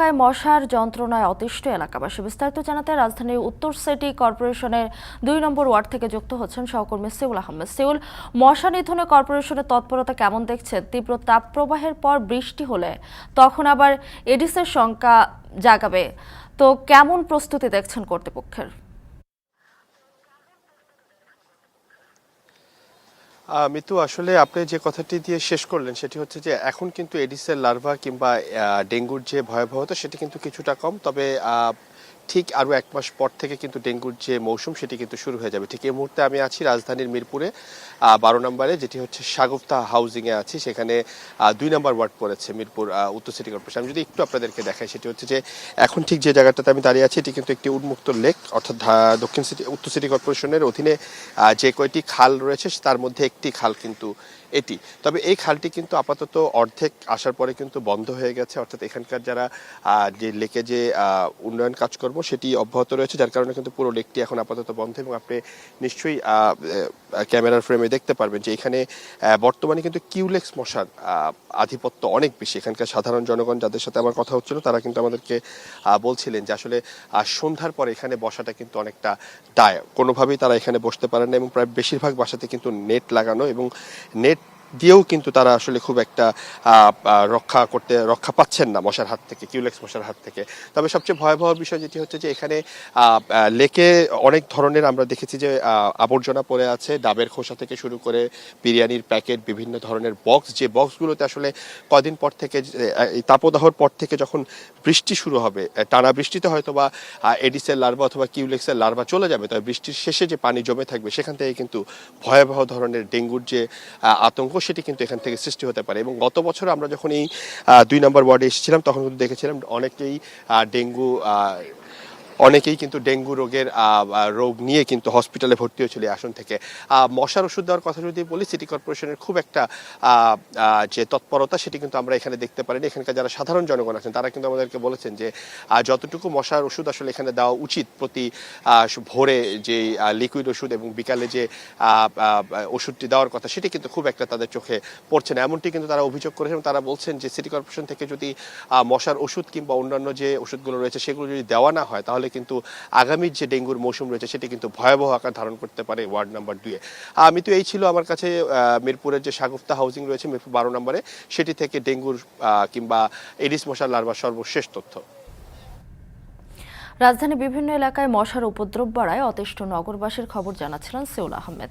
এলাকায় মশার যন্ত্রণায় অতিষ্ঠ এলাকাবাসী। বিস্তারিত জানাতে রাজধানীর উত্তর সিটি কর্পোরেশনের ২ নম্বর ওয়ার্ড থেকে যুক্ত হচ্ছেন সহকর্মী সিউল আহমেদ। সিউল, মশা নিধনে কর্পোরেশনের তৎপরতা কেমন দেখছেন? তীব্র তাপপ্রবাহের পর বৃষ্টি হলে তখন আবার এডিসের শঙ্কা জাগাবে, তো কেমন প্রস্তুতি দেখছেন কর্তৃপক্ষের? মিতু, আসলে আপনি যে কথাটি দিয়ে শেষ করলেন সেটি হচ্ছে যে এখন কিন্তু এডিসের লার্ভা কিংবা ডেঙ্গুর যে ভয়াবহতা সেটি কিন্তু কিছুটা কম, তবে ঠিক আরও 1 মাস পর থেকে কিন্তু ডেঙ্গুর যে মৌসুম সেটি কিন্তু শুরু হয়ে যাবে। ঠিক এই মুহূর্তে আমি আছি রাজধানীর মিরপুরে 12 নম্বরে, যেটি হচ্ছে শাগুফতা হাউজিংয়ে আছি। সেখানে 2 নম্বর ওয়ার্ড পড়েছে মিরপুর উত্তর সিটি কর্পোরেশন। আমি যদি একটু আপনাদেরকে দেখাই, সেটি হচ্ছে যে এখন ঠিক যে জায়গাটাতে আমি দাঁড়িয়ে আছি এটি কিন্তু একটি উন্মুক্ত লেক, অর্থাৎ উত্তর সিটি কর্পোরেশনের অধীনে যে কয়টি খাল রয়েছে তার মধ্যে একটি খাল কিন্তু এটি। তবে এই খালটি কিন্তু আপাতত অর্ধেক আসার পরে কিন্তু বন্ধ হয়ে গেছে, অর্থাৎ এখানকার যারা যে লেকে যে উন্নয়ন কাজকর্ম সেটি অব্যাহত রয়েছে, যার কারণে কিন্তু পুরো লেকটি এখন আপাতত বন্ধ। এবং আপনি নিশ্চয়ই ক্যামেরার ফ্রেমে দেখতে পারবেন যে এখানে বর্তমানে কিন্তু কিউলেক্স মশার আধিপত্য অনেক বেশি। এখানকার সাধারণ জনগণ যাদের সাথে আমার কথা হচ্ছিল তারা কিন্তু আমাদেরকে বলছিলেন যে আসলে সন্ধ্যার পরে এখানে বসাটা কিন্তু অনেকটা দায়, কোনোভাবেই তারা এখানে বসতে পারেন না, এবং প্রায় বেশিরভাগ বাসাতে কিন্তু নেট লাগানো, এবং নেট দিয়েও কিন্তু তারা আসলে খুব একটা রক্ষা পাচ্ছেন না মশার হাত থেকে, কিউলেক্স মশার হাত থেকে। তবে সবচেয়ে ভয়াবহ বিষয় যেটি হচ্ছে যে এখানে লেকে অনেক ধরনের আমরা দেখেছি যে আবর্জনা পড়ে আছে, ডাবের খোসা থেকে শুরু করে বিরিয়ানির প্যাকেট, বিভিন্ন ধরনের বক্স, যে বক্সগুলোতে আসলে কদিন পর থেকে এই তাপদাহর পর থেকে যখন বৃষ্টি শুরু হবে, টানা বৃষ্টিতে হয়তো বা এডিসের লার্ভা অথবা কিউলেক্সের লার্ভা চলে যাবে, তবে বৃষ্টির শেষে যে পানি জমে থাকবে সেখান থেকে কিন্তু ভয়াবহ ধরনের ডেঙ্গুর যে আতঙ্ক সেটি কিন্তু এখান থেকে সৃষ্টি হতে পারে। এবং গত বছর আমরা যখন এই 2 নম্বর ওয়ার্ডে এসেছিলাম তখন কিন্তু দেখেছিলাম অনেকেই কিন্তু ডেঙ্গু রোগের রোগ নিয়ে কিন্তু হসপিটালে ভর্তি হয়েছিল এই আসন থেকে। মশার ওষুধ দেওয়ার কথা যদি বলি, সিটি কর্পোরেশনের খুব একটা যে তৎপরতা সেটি কিন্তু আমরা এখানে দেখতে পারিনি। এখানকার যারা সাধারণ জনগণ আছেন তারা কিন্তু আমাদেরকে বলেছেন যে যতটুকু মশার ওষুধ আসলে এখানে দেওয়া উচিত, প্রতি ভোরে যে লিকুইড ওষুধ এবং বিকালে যে ওষুধটি দেওয়ার কথা সেটি কিন্তু খুব একটা তাদের চোখে পড়ছে না, এমনটি কিন্তু তারা অভিযোগ করেছেন। তারা বলছেন যে সিটি কর্পোরেশন থেকে যদি মশার ওষুধ কিংবা অন্যান্য যে ওষুধগুলো রয়েছে সেগুলো যদি দেওয়া না হয় তাহলে কিন্তু আগামী যে ডেঙ্গুর মৌসুম রয়েছে সেটি কিন্তু ভয়াবহ আকার ধারণ করতে পারে ওয়ার্ড নাম্বার 2-এ। আমি তো এই ছিল আমার কাছে মিরপুরের যে শাগুফতা হাউজিং রয়েছে মিরপুর 12 নম্বরে, সেটি থেকে ডেঙ্গুর কিংবা এডিস মশার লার্ভার সর্বশেষ তথ্য। রাজধানীর বিভিন্ন এলাকায় মশার উপদ্রব বাড়ায় অতিষ্ঠ নগরবাসীর খবর জানাচ্ছিলেন সিউল আহমেদ।